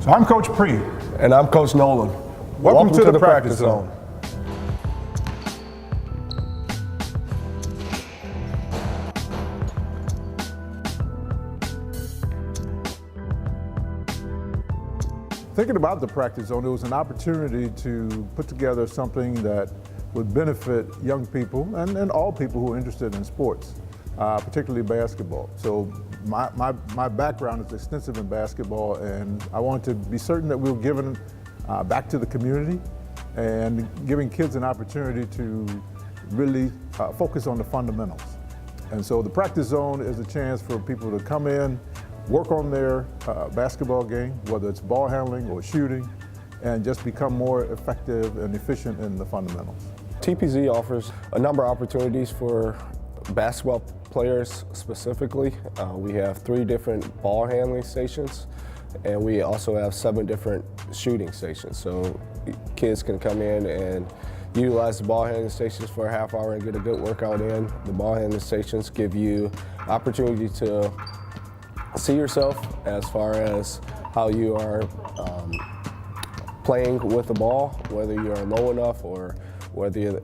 I'm Coach Pre. And I'm Coach Nolan. Welcome to the Practice Zone. Thinking about the Practice Zone, it was an opportunity to put together something that would benefit young people and all people who are interested in sports, particularly basketball. So my background is extensive in basketball, and I wanted to be certain that we were giving back to the community and giving kids an opportunity to really focus on the fundamentals. And so the Practice Zone is a chance for people to come in, work on their basketball game, whether it's ball handling or shooting, and just become more effective and efficient in the fundamentals. TPZ offers a number of opportunities for basketball players specifically. We have 3 different ball handling stations, and we also have 7 different shooting stations. So kids can come in and utilize the ball handling stations for a half hour and get a good workout in. The ball handling stations give you opportunity to see yourself as far as how you are playing with the ball, whether you're low enough or whether you're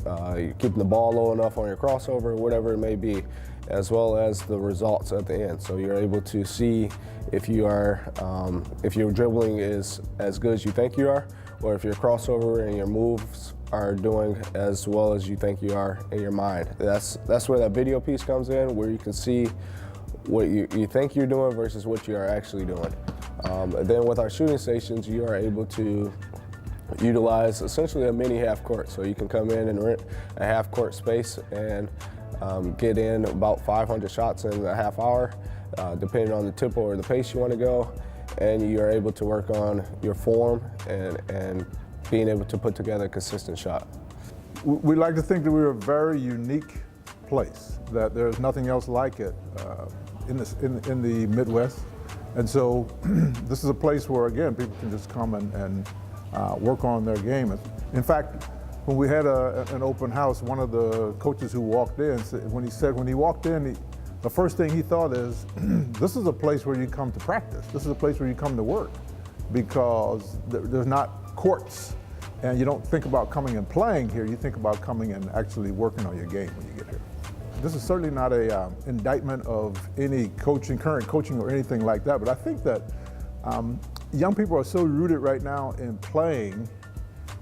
keeping the ball low enough on your crossover, whatever it may be, as well as the results at the end. So you're able to see if you are, if your dribbling is as good as you think you are, or if your crossover and your moves are doing as well as you think you are in your mind. That's where that video piece comes in, where you can see what you think you're doing versus what you are actually doing. And then with our shooting stations, you are able to utilize essentially a mini half court. So you can come in and rent a half court space and get in about 500 shots in a half hour, depending on the tempo or the pace you want to go. And you're able to work on your form and being able to put together a consistent shot. We like to think that we're a very unique place, that there's nothing else like it in the Midwest. And so this is a place where, again, people can just come and work on their game. In fact, when we had an open house, one of the coaches who walked in, when he walked in, the first thing he thought is, this is a place where you come to practice. This is a place where you come to work, because there's not courts, and you don't think about coming and playing here. You think about coming and actually working on your game when you get here. This is certainly not a indictment of any coaching, current coaching or anything like that, but I think that young people are so rooted right now in playing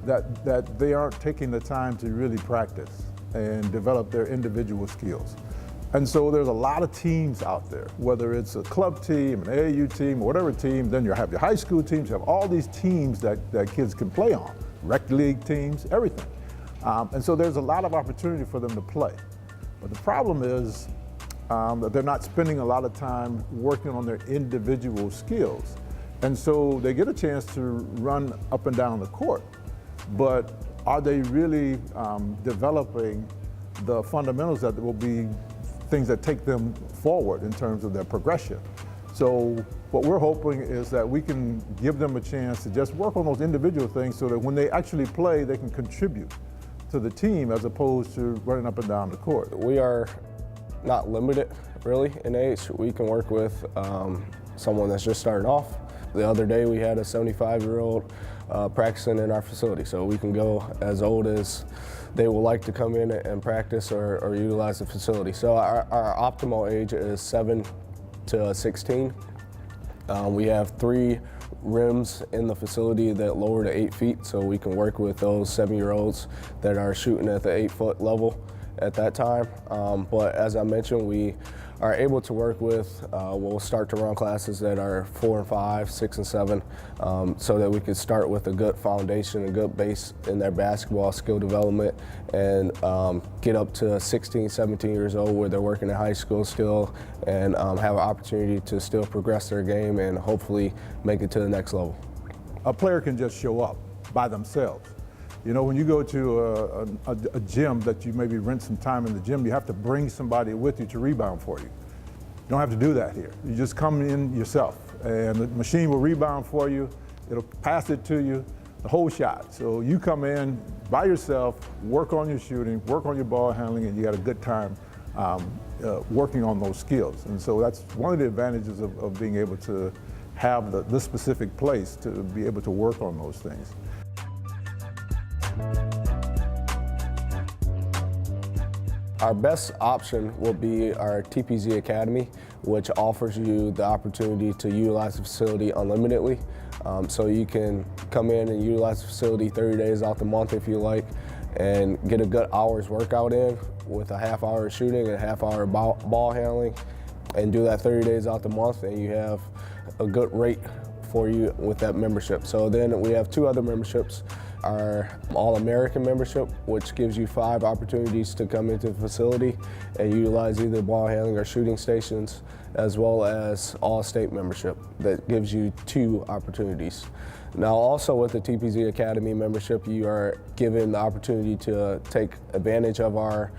that they aren't taking the time to really practice and develop their individual skills. And so there's a lot of teams out there, whether it's a club team, an AAU team, or whatever team, then you have your high school teams, you have all these teams that kids can play on, rec league teams, everything. And so there's a lot of opportunity for them to play. But the problem is that they're not spending a lot of time working on their individual skills. And so they get a chance to run up and down the court, but are they really developing the fundamentals that will be things that take them forward in terms of their progression? So what we're hoping is that we can give them a chance to just work on those individual things so that when they actually play, they can contribute to the team as opposed to running up and down the court. We are not limited really in age. We can work with someone that's just starting off. The other day we had a 75-year-old practicing in our facility, so we can go as old as they would like to come in and practice or utilize the facility. So our optimal age is 7 to 16. We have 3 rims in the facility that lower to 8 feet, so we can work with those 7-year-olds that are shooting at the 8-foot level at that time. But as I mentioned, we are able to work with, we'll start to run classes that are 4 and 5, 6 and 7, so that we can start with a good foundation, a good base in their basketball skill development, and get up to 16, 17 years old where they're working in high school still and have an opportunity to still progress their game and hopefully make it to the next level. A player can just show up by themselves. You know, when you go to a gym that you maybe rent some time in the gym, you have to bring somebody with you to rebound for you. You don't have to do that here. You just come in yourself, and the machine will rebound for you. It'll pass it to you, the whole shot. So you come in by yourself, work on your shooting, work on your ball handling, and you got a good time working on those skills. And so that's one of the advantages of being able to have this specific place to be able to work on those things. Our best option will be our TPZ Academy, which offers you the opportunity to utilize the facility unlimitedly. So you can come in and utilize the facility 30 days out the month if you like, and get a good hour's workout in with a half hour of shooting and a half hour of ball handling, and do that 30 days out the month, and you have a good rate for you with that membership. So then we have two other memberships. Our All-American membership, which gives you 5 opportunities to come into the facility and utilize either ball handling or shooting stations, as well as All-State membership that gives you 2 opportunities. Now also with the TPZ Academy membership, you are given the opportunity to take advantage of our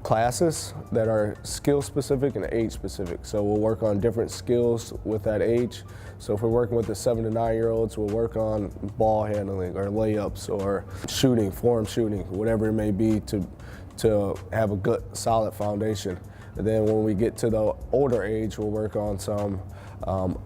classes that are skill specific and age specific. So we'll work on different skills with that age. So if we're working with the 7 to 9 year olds, we'll work on ball handling or layups or shooting, form shooting, whatever it may be to have a good solid foundation. And then when we get to the older age, we'll work on some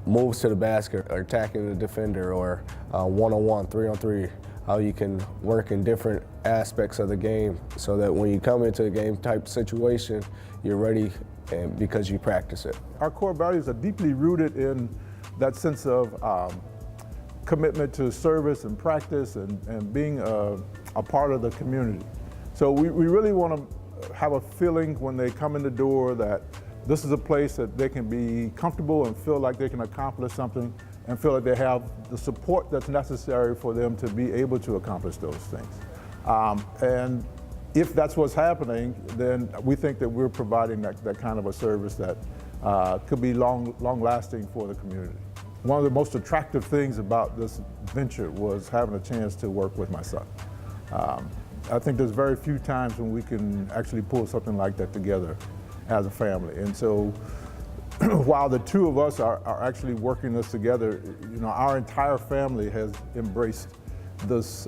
moves to the basket or attacking the defender or one-on-one, 3-on-3, how you can work in different aspects of the game so that when you come into a game type situation, you're ready and because you practice it. Our core values are deeply rooted in that sense of commitment to service and practice and being a part of the community. So we really want to have a feeling when they come in the door that this is a place that they can be comfortable and feel like they can accomplish something and feel like they have the support that's necessary for them to be able to accomplish those things. And if that's what's happening, then we think that we're providing that kind of a service that could be long-lasting for the community. One of the most attractive things about this venture was having a chance to work with my son. I think there's very few times when we can actually pull something like that together as a family. And so while the two of us are actually working this together, you know, our entire family has embraced this,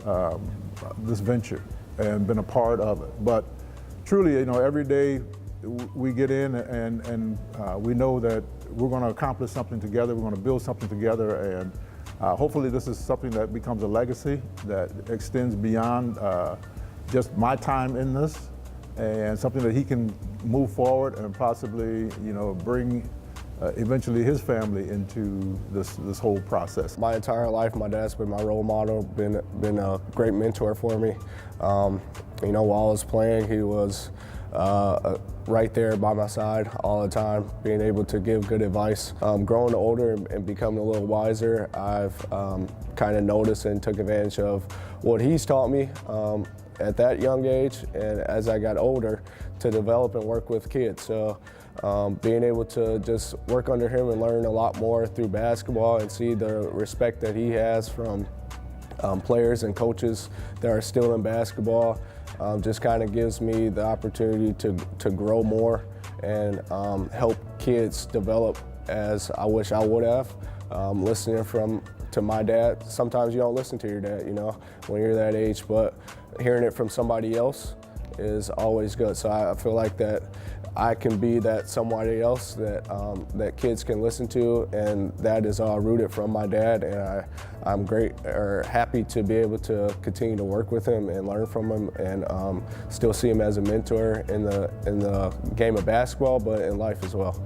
this venture and been a part of it. But truly, you know, every day we get in and we know that we're going to accomplish something together, we're going to build something together, and hopefully this is something that becomes a legacy that extends beyond just my time in this, and something that he can move forward and possibly, you know, bring eventually his family into this whole process. My entire life, my dad's been my role model, been a great mentor for me. You know, while I was playing, he was right there by my side all the time, being able to give good advice. Growing older and becoming a little wiser, I've kind of noticed and took advantage of what he's taught me at that young age, and as I got older, to develop and work with kids. So being able to just work under him and learn a lot more through basketball and see the respect that he has from players and coaches that are still in basketball just kind of gives me the opportunity to grow more and help kids develop as I wish I would have. Listening to my dad, sometimes you don't listen to your dad, you know, when you're that age, but hearing it from somebody else is always good. So I feel like that I can be that somebody else that kids can listen to, and that is all rooted from my dad, and I'm happy to be able to continue to work with him and learn from him, and still see him as a mentor in the game of basketball, but in life as well.